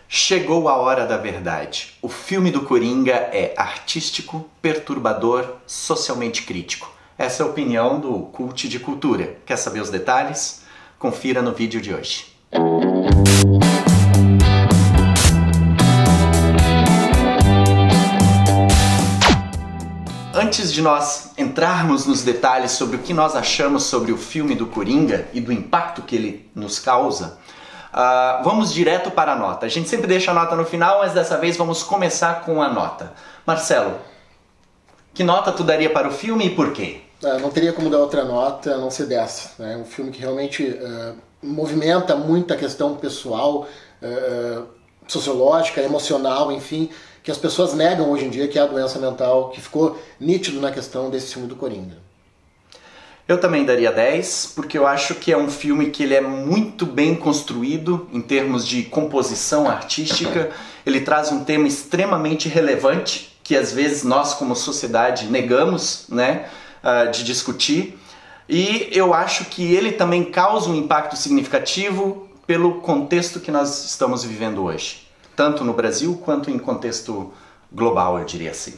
Chegou a hora da verdade. O filme do Coringa é artístico, perturbador, socialmente crítico. Essa é a opinião do Cult de Cultura. Quer saber os detalhes? Confira no vídeo de hoje. Antes de nós entrarmos nos detalhes sobre o que nós achamos sobre o filme do Coringa e do impacto que ele nos causa, vamos direto para a nota. A gente sempre deixa a nota no final, mas dessa vez vamos começar com a nota. Marcelo, que nota tu daria para o filme e por quê? Não teria como dar outra nota a não ser dessa. É um filme que realmente movimenta muito a questão pessoal, sociológica, emocional, enfim, que as pessoas negam hoje em dia, que é a doença mental, que ficou nítido na questão desse filme do Coringa. Eu também daria 10, porque eu acho que é um filme que ele é muito bem construído em termos de composição artística. Ele traz um tema extremamente relevante, que às vezes nós como sociedade negamos, né, de discutir. E eu acho que ele também causa um impacto significativo pelo contexto que nós estamos vivendo hoje. Tanto no Brasil quanto em contexto global, eu diria assim.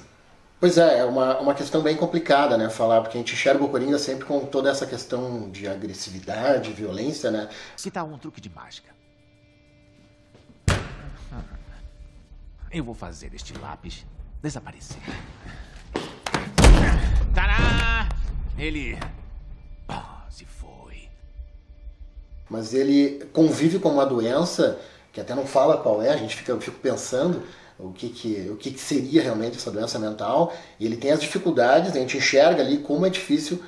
Pois é uma questão bem complicada, né, falar, porque a gente enxerga o Coringa sempre com toda essa questão de agressividade, violência, né. Que tal um truque de mágica? Eu vou fazer este lápis desaparecer. Tadá! Ele... se foi. Mas ele convive com uma doença que até não fala qual é, eu fico pensando o que seria realmente essa doença mental, e ele tem as dificuldades, a gente enxerga ali como é difícil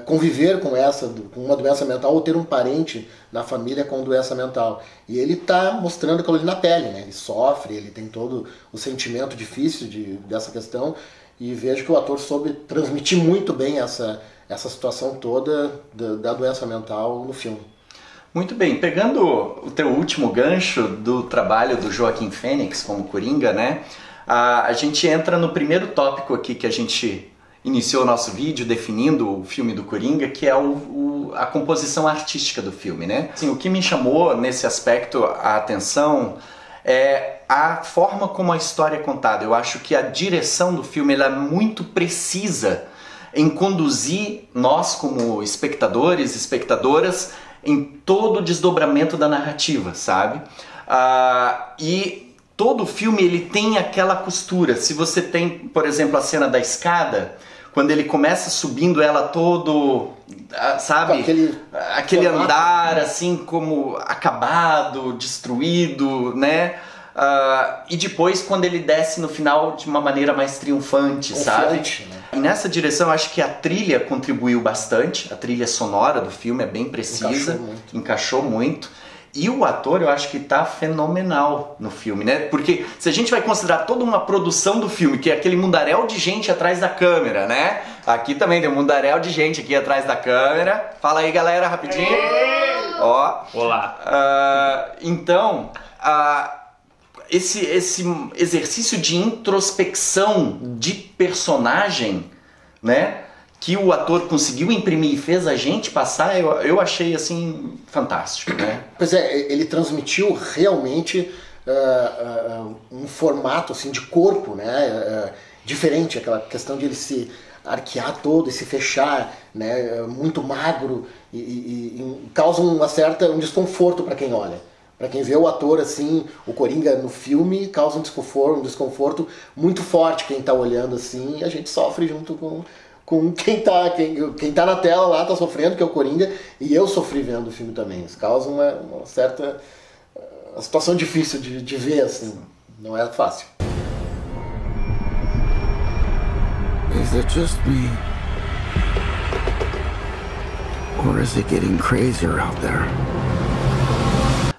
conviver com uma doença mental ou ter um parente na família com doença mental. E ele está mostrando aquilo ali na pele, né? Ele sofre, ele tem todo o sentimento difícil dessa questão, e vejo que o ator soube transmitir muito bem essa situação toda da doença mental no filme. Muito bem, pegando o teu último gancho do trabalho do Joaquim Fênix como Coringa, né? A gente entra no primeiro tópico aqui que a gente iniciou o nosso vídeo definindo o filme do Coringa, que é a composição artística do filme, né? Assim, o que me chamou nesse aspecto a atenção é a forma como a história é contada. Eu acho que a direção do filme ela é muito precisa em conduzir nós como espectadores, espectadoras, em todo o desdobramento da narrativa, sabe? E todo o filme ele tem aquela costura. Se você tem, por exemplo, a cena da escada, quando ele começa subindo ela todo, sabe? Aquele andar assim como acabado, destruído, né? E depois quando ele desce no final de uma maneira mais triunfante, confiante, sabe? Né? E nessa direção eu acho que a trilha contribuiu bastante, a trilha sonora do filme é bem precisa, encaixou muito. E o ator eu acho que tá fenomenal no filme, né? Porque se a gente vai considerar toda uma produção do filme, que é aquele mundaréu de gente atrás da câmera, né? Aqui também tem um mundaréu de gente aqui atrás da câmera. Fala aí galera, rapidinho. Ó. Olá. Então, esse exercício de introspecção de personagem, né, que o ator conseguiu imprimir e fez a gente passar, eu achei assim fantástico, né? Pois é, ele transmitiu realmente um formato assim de corpo, né, diferente, aquela questão de ele se arquear todo e se fechar, né, muito magro e causa um desconforto para quem olha. Para quem vê o ator assim, o Coringa no filme, causa um desconforto muito forte quem tá olhando assim, e a gente sofre junto com quem tá na tela lá, tá sofrendo, que é o Coringa, e eu sofri vendo o filme também. Isso causa uma certa situação difícil de ver, assim, não é fácil. Is it just me? Or is it getting crazier out there?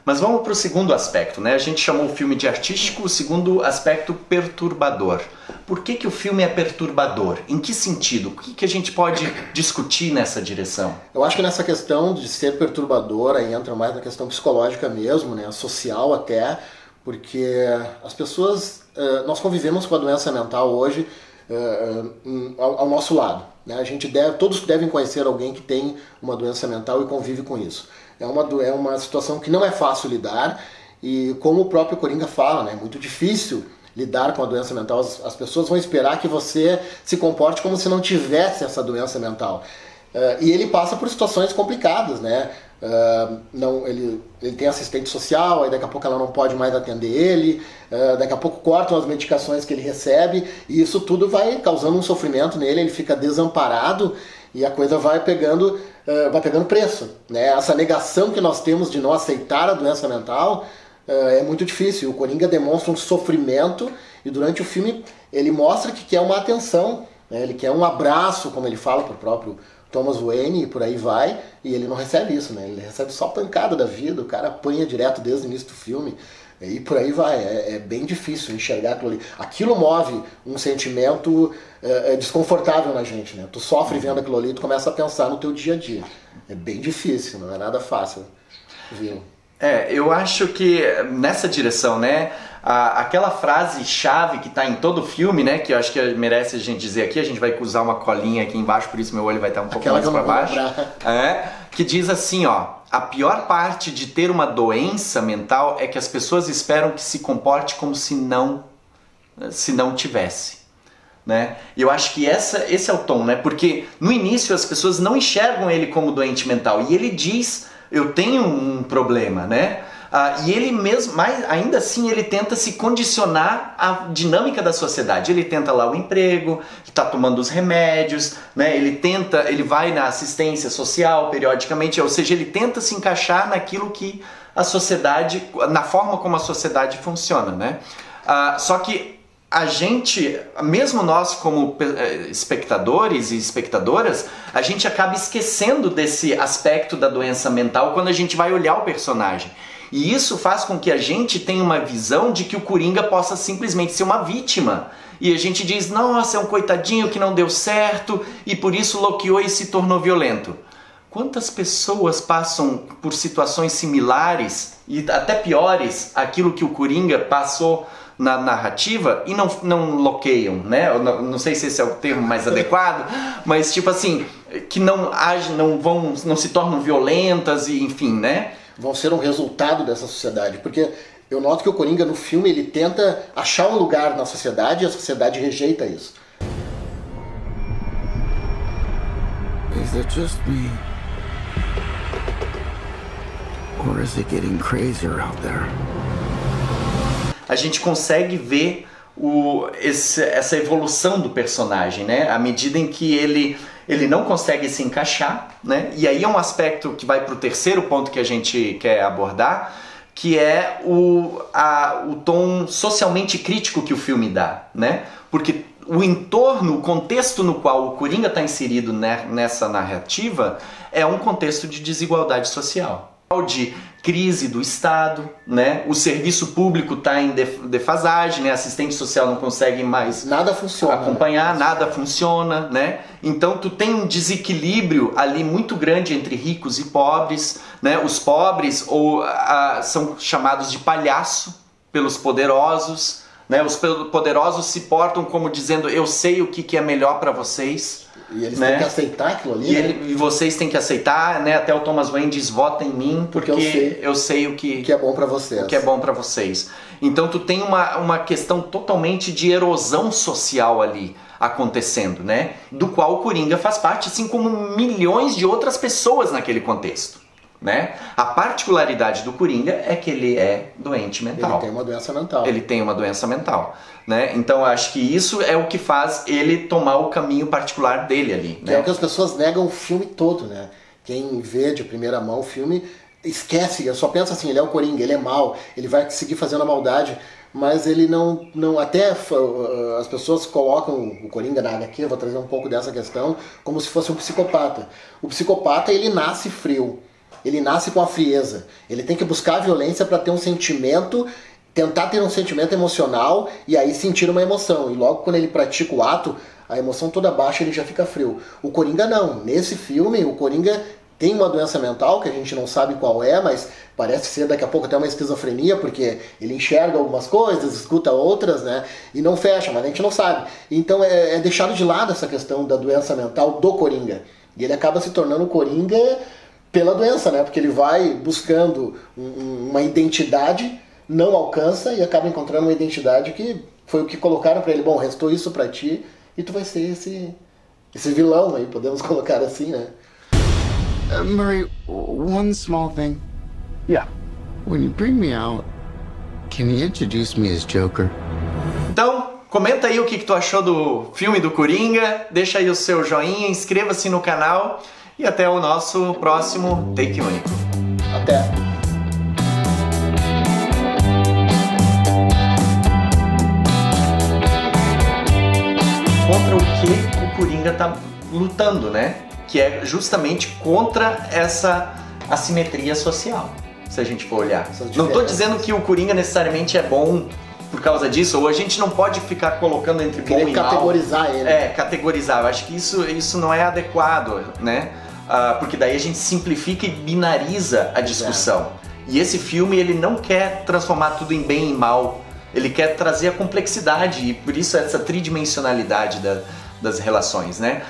Mas vamos para o segundo aspecto, né? A gente chamou o filme de artístico, o segundo aspecto perturbador. Por que o filme é perturbador? Em que sentido? O que a gente pode discutir nessa direção? Eu acho que nessa questão de ser perturbador, aí entra mais na questão psicológica mesmo, né? Social até, porque as pessoas, nós convivemos com a doença mental hoje ao nosso lado, né? Todos devem conhecer alguém que tem uma doença mental e convive com isso. É uma situação que não é fácil lidar e como o próprio Coringa fala, né, é muito difícil lidar com a doença mental. As pessoas vão esperar que você se comporte como se não tivesse essa doença mental. E ele passa por situações complicadas, né? Ele tem assistente social, aí daqui a pouco ela não pode mais atender ele, daqui a pouco cortam as medicações que ele recebe, e isso tudo vai causando um sofrimento nele, ele fica desamparado e a coisa vai pegando preço, né? Essa negação que nós temos de não aceitar a doença mental é muito difícil. O Coringa demonstra um sofrimento e durante o filme ele mostra que quer uma atenção, né? Ele quer um abraço, como ele fala pro próprio Thomas Wayne, e por aí vai, e ele não recebe isso, né? Ele recebe só pancada da vida, o cara apanha direto desde o início do filme, e por aí vai. É bem difícil enxergar aquilo ali. Aquilo move um sentimento desconfortável na gente, né? Tu sofre vendo aquilo ali e tu começa a pensar no teu dia a dia. É bem difícil, não é nada fácil, viu? Eu acho que nessa direção, né, aquela frase-chave que está em todo o filme, né, que eu acho que merece a gente dizer aqui, a gente vai usar uma colinha aqui embaixo, por isso meu olho vai estar um pouco mais para baixo, que diz assim, ó, a pior parte de ter uma doença mental é que as pessoas esperam que se comporte como se não tivesse. Né? Eu acho que esse é o tom, né, porque no início as pessoas não enxergam ele como doente mental, e ele diz... eu tenho um problema, né? E ele mesmo, mas ainda assim ele tenta se condicionar à dinâmica da sociedade. Ele tenta lá o emprego, está tomando os remédios, né? Ele vai na assistência social periodicamente, ou seja, ele tenta se encaixar naquilo que a sociedade, na forma como a sociedade funciona, né? Só que a gente, mesmo nós como espectadores e espectadoras, a gente acaba esquecendo desse aspecto da doença mental quando a gente vai olhar o personagem. E isso faz com que a gente tenha uma visão de que o Coringa possa simplesmente ser uma vítima. E a gente diz, nossa, é um coitadinho que não deu certo e por isso loqueou e se tornou violento. Quantas pessoas passam por situações similares e até piores àquilo que o Coringa passou na narrativa e não loqueiam, né? Eu não sei se esse é o termo mais adequado, mas tipo assim, que não se tornam violentas e enfim, né? Vão ser um resultado dessa sociedade, porque eu noto que o Coringa no filme ele tenta achar um lugar na sociedade e a sociedade rejeita isso. Is it just me? Or is it getting crazier out there? A gente consegue ver essa evolução do personagem, né? À medida em que ele não consegue se encaixar, né? E aí é um aspecto que vai para o terceiro ponto que a gente quer abordar, que é o tom socialmente crítico que o filme dá, né? Porque o entorno, o contexto no qual o Coringa está inserido nessa narrativa é um contexto de desigualdade social, de crise do Estado, né? O serviço público está em defasagem, né? Assistente social não consegue mais acompanhar, né? Nada funciona, né? Então tu tem um desequilíbrio ali muito grande entre ricos e pobres, né? Os pobres são chamados de palhaço pelos poderosos, né? Os poderosos se portam como dizendo eu sei o que é melhor para vocês. E eles têm que aceitar aquilo ali, e vocês têm que aceitar, né? Até o Thomas Wayne diz, vota em mim, porque eu sei o que é bom para vocês. O que é bom para vocês. Então tu tem uma questão totalmente de erosão social ali acontecendo, né? Do qual o Coringa faz parte, assim como milhões de outras pessoas naquele contexto, né? A particularidade do Coringa é que ele é doente mental. Ele tem uma doença mental. Ele tem uma doença mental. Né? Então eu acho que isso é o que faz ele tomar o caminho particular dele ali. Que é o que as pessoas negam o filme todo, né? Quem vê de primeira mão o filme esquece, só pensa assim, ele é o Coringa, ele é mau, ele vai seguir fazendo a maldade, mas ele não até as pessoas colocam o Coringa na HQ, eu vou trazer um pouco dessa questão, como se fosse um psicopata. O psicopata, ele nasce frio, ele nasce com a frieza, ele tem que buscar a violência para ter um sentimento, tentar ter um sentimento emocional e aí sentir uma emoção. E logo quando ele pratica o ato, a emoção toda baixa, ele já fica frio. O Coringa não. Nesse filme, o Coringa tem uma doença mental, que a gente não sabe qual é, mas parece ser daqui a pouco até uma esquizofrenia, porque ele enxerga algumas coisas, escuta outras, né? E não fecha, mas a gente não sabe. Então é deixado de lado essa questão da doença mental do Coringa. E ele acaba se tornando o Coringa pela doença, né? Porque ele vai buscando uma identidade não alcança e acaba encontrando uma identidade que foi o que colocaram pra ele. Bom, restou isso pra ti e tu vai ser esse vilão aí, podemos colocar assim, né? Murray, one small thing. Yeah. When you bring me out, can you introduce me as Joker? Então, comenta aí o que tu achou do filme do Coringa, deixa aí o seu joinha, inscreva-se no canal e até o nosso próximo Take Único. Até! Contra o que o Coringa tá lutando, né? Que é justamente contra essa assimetria social, se a gente for olhar. Não tô dizendo que o Coringa necessariamente é bom por causa disso, ou a gente não pode ficar colocando entre bom e mal. Categorizar ele. Categorizar. Eu acho que isso não é adequado, né? Porque daí a gente simplifica e binariza a discussão. E esse filme, ele não quer transformar tudo em bem e mal. Ele quer trazer a complexidade e por isso essa tridimensionalidade das relações, né?